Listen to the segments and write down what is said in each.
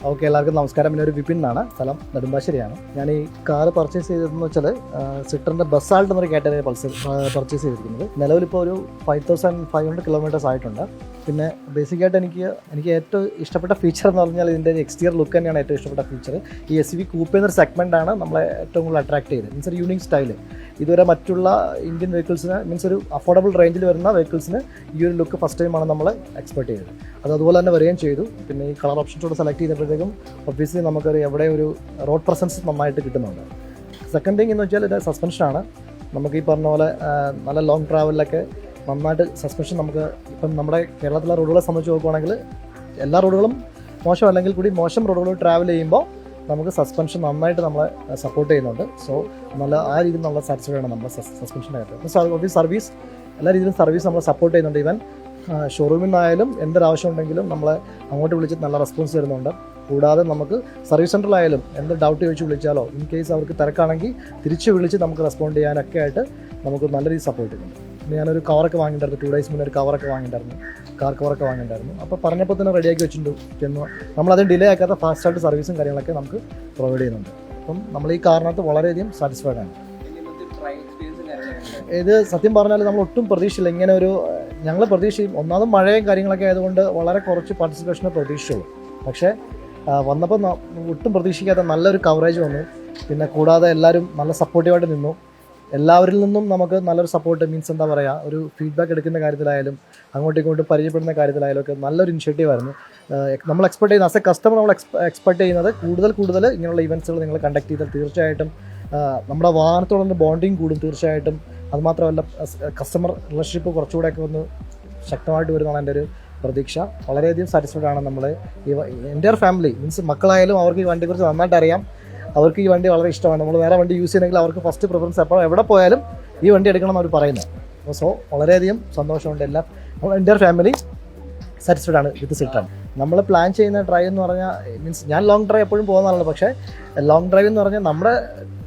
Okay, എല്ലാവർക്കും നമസ്കാരം. പിന്നെ ഒരു വിപിൻ എന്നാണ്, സ്ഥലം നെടുമ്പാശ്ശേരിയാണ്. ഞാൻ ഈ കാർ പർച്ചേസ് ചെയ്തതെന്ന് വെച്ചാൽ സിട്രൻ്റെ ബസാൾട്ട് എന്നൊരു കാറ്റഗറി പർച്ചേസ് ചെയ്തിരിക്കുന്നത്. നിലവിലിപ്പോൾ ഒരു 5500 കിലോമീറ്റേഴ്സ് ആയിട്ടുണ്ട്. പിന്നെ ബേസിക്കായിട്ട് എനിക്ക് ഏറ്റവും ഇഷ്ടപ്പെട്ട ഫീച്ചർ എന്ന് പറഞ്ഞാൽ ഇതിൻ്റെ എക്സ്റ്റീരിയർ ലുക്ക് തന്നെയാണ് ഏറ്റവും ഇഷ്ടപ്പെട്ട ഫീച്ചർ. ഈ SUV കൂപ്പ എന്നൊരു സെഗ്മെൻറ്റാണ് നമ്മളെ ഏറ്റവും കൂടുതൽ അട്രാക്ട് ചെയ്തത്. മീൻസ് ഒരു യൂണിക് സ്റ്റൈൽ. ഇതുവരെ മറ്റുള്ള ഇന്ത്യൻ വെഹിക്കിൾസിന് മീൻസ് ഒരു അഫോർഡബിൾ റേഞ്ചിൽ വരുന്ന വെഹിക്കിൾസിന് ഈ ഒരു ലുക്ക് ഫസ്റ്റ് ടൈമാണ് നമ്മൾ എക്സ്പെക്ട് ചെയ്തത്. അതുപോലെ തന്നെ വരികയും ചെയ്തു. പിന്നെ ഈ കളർ ഓപ്ഷൻസോട് സെലക്ട് ചെയ്തപ്പോഴത്തേക്കും ഒബ്വിയസ്ലി നമുക്കൊരു എവിടെ ഒരു റോഡ് പ്രസൻസ് നന്നായിട്ട് കിട്ടുന്നുണ്ട്. സെക്കൻഡ് തിങ് എന്ന് വെച്ചാൽ ഇത് സസ്പെൻഷനാണ്. നമുക്ക് ഈ പറഞ്ഞ പോലെ നല്ല ലോങ് ട്രാവലിലൊക്കെ നന്നായിട്ട് സസ്പെൻഷൻ നമുക്ക് ഇപ്പം നമ്മുടെ കേരളത്തിലെ റോഡുകളെ സംബന്ധിച്ച് നോക്കുകയാണെങ്കിൽ എല്ലാ റോഡുകളും മോശം അല്ലെങ്കിൽ കൂടി മോശം റോഡുകൾ ട്രാവൽ ചെയ്യുമ്പോൾ നമുക്ക് സസ്പെൻഷൻ നന്നായിട്ട് നമ്മളെ സപ്പോർട്ട് ചെയ്യുന്നുണ്ട്. സോ നല്ല ആ രീതിയിൽ നമ്മൾ സാറ്റിസ്ഫൈഡ് ആണ് നമ്മുടെ സസ്പെൻഷൻ്റെ കാര്യത്തിൽ. സർവീസ് എല്ലാ രീതിയിലും സർവീസ് നമ്മളെ സപ്പോർട്ട് ചെയ്യുന്നുണ്ട്. ഈവൻ ഷോറൂമിൽ നിന്നായാലും എന്തൊരാവശ്യം ഉണ്ടെങ്കിലും നമ്മളെ അങ്ങോട്ട് വിളിച്ചിട്ട് നല്ല റെസ്പോൺസ് തരുന്നുണ്ട്. കൂടാതെ നമുക്ക് സർവീസ് സെൻ്ററിലായാലും എന്ത് ഡൗട്ട് ചോദിച്ച് വിളിച്ചാലോ ഇൻ കേസ് അവർക്ക് തിരക്കാണെങ്കിൽ തിരിച്ച് വിളിച്ച് നമുക്ക് റെസ്പോണ്ട് ചെയ്യാനൊക്കെ ആയിട്ട് നമുക്ക് നല്ല രീതിയിൽ സപ്പോർട്ട് ചെയ്യുന്നുണ്ട്. പിന്നെ ഞാനൊരു കവറൊക്കെ വാങ്ങിയിട്ടുണ്ടായിരുന്നു. 2 days മുന്നേ ഒരു കവറൊക്കെ വാങ്ങിയിട്ടുണ്ടായിരുന്നു, കാർ കവറൊക്കെ വാങ്ങിയിട്ടുണ്ടായിരുന്നു. അപ്പോൾ പറഞ്ഞപ്പോൾ തന്നെ റെഡിയാക്കി വെച്ചിട്ടുണ്ട്. നമ്മളത് ഡിലേ ആക്കാത്ത ഫാസ്റ്റായിട്ട് സർവീസും കാര്യങ്ങളൊക്കെ നമുക്ക് പ്രൊവൈഡ് ചെയ്യുന്നുണ്ട്. അപ്പം നമ്മൾ ഈ കാറിനകത്ത് വളരെയധികം സാറ്റിസ്ഫൈഡ് ആണ്. ഇത് സത്യം പറഞ്ഞാൽ നമ്മൾ ഒട്ടും പ്രതീക്ഷയില്ല ഇങ്ങനെ ഒരു ഞങ്ങൾ പ്രതീക്ഷയും. ഒന്നാമതും മഴയും കാര്യങ്ങളൊക്കെ ആയതുകൊണ്ട് വളരെ കുറച്ച് പാർട്ടിസിപ്പേഷനെ പ്രതീക്ഷിച്ചുള്ളൂ. പക്ഷേ വന്നപ്പോൾ ഒട്ടും പ്രതീക്ഷിക്കാത്ത നല്ലൊരു കവറേജ് വന്നു. പിന്നെ കൂടാതെ എല്ലാവരും നല്ല സപ്പോർട്ടീവായിട്ട് നിന്നു. എല്ലാവരിൽ നിന്നും നമുക്ക് നല്ലൊരു സപ്പോർട്ട്, മീൻസ് എന്താ പറയുക, ഒരു ഫീഡ്ബാക്ക് എടുക്കുന്ന കാര്യത്തിലായാലും അങ്ങോട്ടും ഇങ്ങോട്ടും പരിചയപ്പെടുന്ന കാര്യത്തിലായാലും ഒക്കെ നല്ലൊരു ഇനിഷ്യേറ്റീവായിരുന്നു. നമ്മൾ എക്സ്പെക്ട് ചെയ്യുന്ന ആസ് എ കസ്റ്റമർ നമ്മൾ എക്സ്പെക്ട് ചെയ്യുന്നത് കൂടുതൽ ഇങ്ങനെയുള്ള ഇവൻറ്റ്സുകൾ നിങ്ങൾ കണ്ടക്ട് ചെയ്താൽ തീർച്ചയായിട്ടും നമ്മുടെ വാഹനത്തോടുള്ള ബോണ്ടിങ് കൂടും തീർച്ചയായിട്ടും. അതുമാത്രമല്ല കസ്റ്റമർ റിലേഷൻഷിപ്പ് കുറച്ചുകൂടെയൊക്കെ ഒന്ന് ശക്തമായിട്ട് വരുന്നതാണ് എൻ്റെ ഒരു പ്രതീക്ഷ. വളരെയധികം സാറ്റിസ്ഫൈഡ് ആണ് നമ്മൾ. എൻ്റെ ഫാമിലി മീൻസ് മക്കളായാലും അവർക്ക് ഈ വണ്ടിയെക്കുറിച്ച് നന്നായിട്ട് അറിയാം. അവർക്ക് ഈ വണ്ടി വളരെ ഇഷ്ടമാണ്. നമ്മൾ വേറെ വണ്ടി യൂസ് ചെയ്യണമെങ്കിൽ അവർക്ക് ഫസ്റ്റ് പ്രിഫറൻസ് എപ്പോൾ എവിടെ പോയാലും ഈ വണ്ടി എടുക്കണം എന്ന് അവർ പറയുന്നത്. സോ വളരെയധികം സന്തോഷമുണ്ട്. നമ്മൾ എൻ്റെ ഫാമിലി സാറ്റിസ്ഫൈഡ് ആണ് വിത്ത് സിട്രൺ. നമ്മൾ പ്ലാൻ ചെയ്യുന്ന ഡ്രൈവ് എന്ന് പറഞ്ഞാൽ മീൻസ് ഞാൻ ലോങ് ഡ്രൈവ് എപ്പോഴും പോകുന്നതാണ്. പക്ഷേ ലോങ് ഡ്രൈവ് എന്ന് പറഞ്ഞാൽ നമ്മുടെ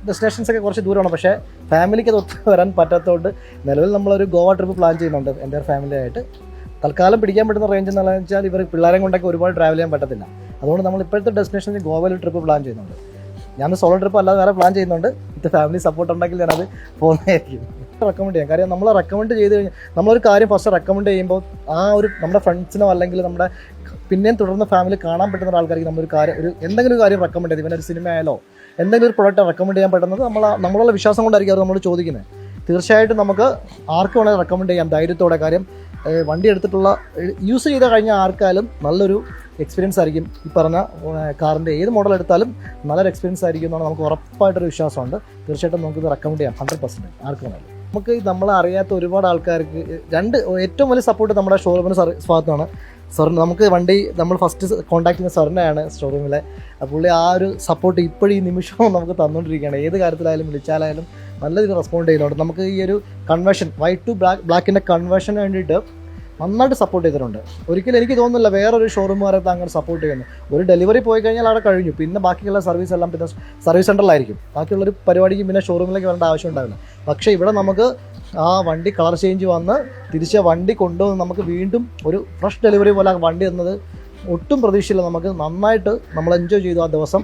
ഡെസ്റ്റിനേഷൻസൊക്കെ കുറച്ച് ദൂരമാണ്. പക്ഷേ ഫാമിലിക്ക് അത് ഒത്തു വരാൻ പറ്റാത്തതുകൊണ്ട് നിലവിൽ നമ്മളൊരു ഗോവ ട്രിപ്പ് പ്ലാൻ ചെയ്യുന്നുണ്ട് എൻ്റെ ഫാമിലി ആയിട്ട്. തൽക്കാലം പിടിക്കാൻ പറ്റുന്ന റേഞ്ച് എന്ന് വെച്ചാൽ ഇവർ പിള്ളേരെ കൊണ്ടൊക്കെ ഒരുപാട് ട്രാവൽ ചെയ്യാൻ പറ്റത്തില്ല. അതുകൊണ്ട് നമ്മൾ ഇപ്പോഴത്തെ ഡെസ്റ്റിനേഷനിൽ ഗോവയിൽ ട്രിപ്പ് പ്ലാൻ ചെയ്യുന്നുണ്ട്. ഞാൻ സോളോ ട്രിപ്പ് അല്ലാതെ വേറെ പ്ലാൻ ചെയ്യുന്നുണ്ട്. ഇത് ഫാമിലി സപ്പോർട്ട് ഉണ്ടെങ്കിൽ ഞാനത് പോകുന്നതായിരിക്കും. റെക്കമെൻഡ് ചെയ്യാം. കാര്യം നമ്മൾ റെക്കമെൻഡ് ചെയ്ത് കഴിഞ്ഞാൽ നമ്മളൊരു കാര്യം ഫസ്റ്റ് റെക്കമെൻഡ് ചെയ്യുമ്പോൾ ആ ഒരു നമ്മുടെ ഫ്രണ്ട്സിനോ അല്ലെങ്കിൽ നമ്മുടെ പിന്നെയും തുടർന്ന് ഫാമിലി കാണാൻ പറ്റുന്ന ആൾക്കാർക്ക് നമ്മളൊരു കാര്യം എന്തെങ്കിലും ഒരു കാര്യം റെക്കമെൻഡ് ചെയ്ത് ഇവനൊരു സിനിമ ആയാലോ എന്തെങ്കിലും ഒരു പ്രൊഡക്റ്റ് റെക്കമെൻഡ് ചെയ്യാൻ പറ്റുന്നത് നമ്മളുള്ള വിശ്വാസം കൊണ്ടായിരിക്കും അവർ നമ്മളോട് ചോദിക്കുന്നത്. തീർച്ചയായിട്ടും നമുക്ക് ആർക്ക് വേണമെങ്കിൽ റെക്കമെൻഡ് ചെയ്യാം ധൈര്യത്തോടെ. കാര്യം വണ്ടി എടുത്തിട്ടുള്ള യൂസ് ചെയ്ത് കഴിഞ്ഞ ആർക്കായാലും നല്ലൊരു എക്സ്പീരിയൻസ് ആയിരിക്കും. ഈ പറഞ്ഞ കാറിൻ്റെ ഏത് മോഡൽ എടുത്താലും നല്ലൊരു എക്സ്പീരിയൻസ് ആയിരിക്കും എന്നാണ് നമുക്ക് ഉറപ്പായിട്ടൊരു വിശ്വാസമുണ്ട്. തീർച്ചയായിട്ടും നമുക്കിത് റെക്കമെൻഡ് ചെയ്യാം 100% ആർക്ക് വേണമെങ്കിലും. നമുക്ക് നമ്മളെ അറിയാത്ത ഒരുപാട് ആൾക്കാർക്ക് ഏറ്റവും വലിയ സപ്പോർട്ട് നമ്മുടെ ഷോറൂമിൻ്റെ ഭാഗത്താണ്. നമുക്ക് വണ്ടി നമ്മൾ ഫസ്റ്റ് കോൺടാക്ട് ചെയ്യുന്ന സാറിനെയാണ് ഷോറൂമിലെ. പുള്ളി ആ ഒരു സപ്പോർട്ട് ഇപ്പോഴും ഈ നിമിഷവും നമുക്ക് തന്നുകൊണ്ടിരിക്കുകയാണ്. ഏത് കാര്യത്തിലായാലും വിളിച്ചാലായാലും നല്ല രീതിയിൽ റെസ്പോണ്ട് ചെയ്യുന്നുണ്ട്. നമുക്ക് ഈ ഒരു കൺവേർഷൻ വൈറ്റ് ടു ബ്ലാക്കിൻ്റെ കൺവേർഷന് വേണ്ടിയിട്ട് നന്നായിട്ട് സപ്പോർട്ട് ചെയ്തിട്ടുണ്ട്. ഒരിക്കലും എനിക്ക് തോന്നുന്നില്ല വേറൊരു ഷോറൂമുകാരത്ത് അങ്ങനെ സപ്പോർട്ട് ചെയ്യുന്നു. ഒരു ഡെലിവറി പോയി കഴിഞ്ഞാൽ അവിടെ കഴിഞ്ഞു. പിന്നെ ബാക്കിയുള്ള സർവീസ് എല്ലാം പിന്നെ സർവീസ് സെൻ്ററിലായിരിക്കും. ബാക്കിയുള്ളൊരു പരിപാടിക്ക് പിന്നെ ഷോറൂമിലേക്ക് വരേണ്ട ആവശ്യം ഉണ്ടാവില്ല. പക്ഷേ ഇവിടെ നമുക്ക് ആ വണ്ടി കളർ ചേഞ്ച് വന്ന് തിരിച്ച് വണ്ടി കൊണ്ടുവന്ന് നമുക്ക് വീണ്ടും ഒരു ഫ്രഷ് ഡെലിവറി പോലെ വണ്ടി തന്നത് ഒട്ടും പ്രതീക്ഷയില്ല. നമുക്ക് നന്നായിട്ട് നമ്മൾ എൻജോയ് ചെയ്തു ആ ദിവസം.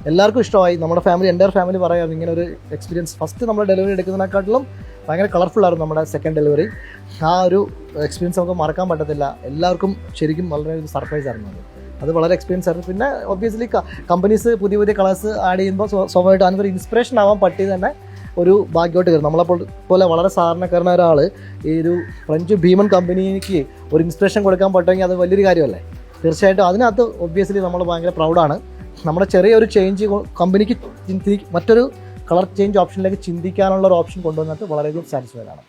എല്ലാവർക്കും ഇഷ്ടമായി. നമ്മുടെ ഫാമിലി എൻ്റെ ഫാമിലി പറയാം ഇങ്ങനെ ഒരു എക്സ്പീരിയൻസ്. ഫസ്റ്റ് നമ്മൾ ഡെലിവറി എടുക്കുന്നതിനെക്കാട്ടിലും ഭയങ്കര കളർഫുള്ളായിരുന്നു നമ്മുടെ സെക്കൻഡ് ഡെലിവറി. ആ ഒരു എക്സ്പീരിയൻസ് നമുക്ക് മറക്കാൻ പറ്റത്തില്ല. എല്ലാവർക്കും ശരിക്കും വളരെ ഒരു സർപ്രൈസ് ആയിരുന്നു. അത് വളരെ എക്സ്പീരിയൻസ് ആയിരുന്നു. പിന്നെ ഒബ്വിയസ്ലി കമ്പനീസ് പുതിയ കളേഴ്സ് ആഡ് ചെയ്യുമ്പോൾ സ്വാഭാവികമായിട്ട് അതിനൊരു ഇൻസ്പിറേഷൻ ആവാൻ പറ്റിയത് തന്നെ ഒരു ഭാഗ്യമായിട്ട് കയറും. നമ്മളെപ്പോലെ വളരെ സാധാരണക്കാരനായ ഒരാൾ ഈ ഒരു ഫ്രഞ്ച് ഭീമൻ കമ്പനിക്ക് ഒരു ഇൻസ്പിറേഷൻ കൊടുക്കാൻ പറ്റുമെങ്കിൽ അത് വലിയൊരു കാര്യമല്ലേ. തീർച്ചയായിട്ടും അതിനകത്ത് ഒബ്വിയസ്ലി നമ്മൾ ഭയങ്കര പ്രൗഡാണ്. നമ്മുടെ ചെറിയൊരു ചേഞ്ച് കമ്പനിക്ക് മറ്റൊരു കളർ ചേഞ്ച് ഓപ്ഷനിലേക്ക് ചിന്തിക്കാനുള്ള ഒരു ഓപ്ഷൻ കൊണ്ടുവന്നിട്ട് വളരെയധികം സാറ്റിസ്ഫൈഡ് ആണ്.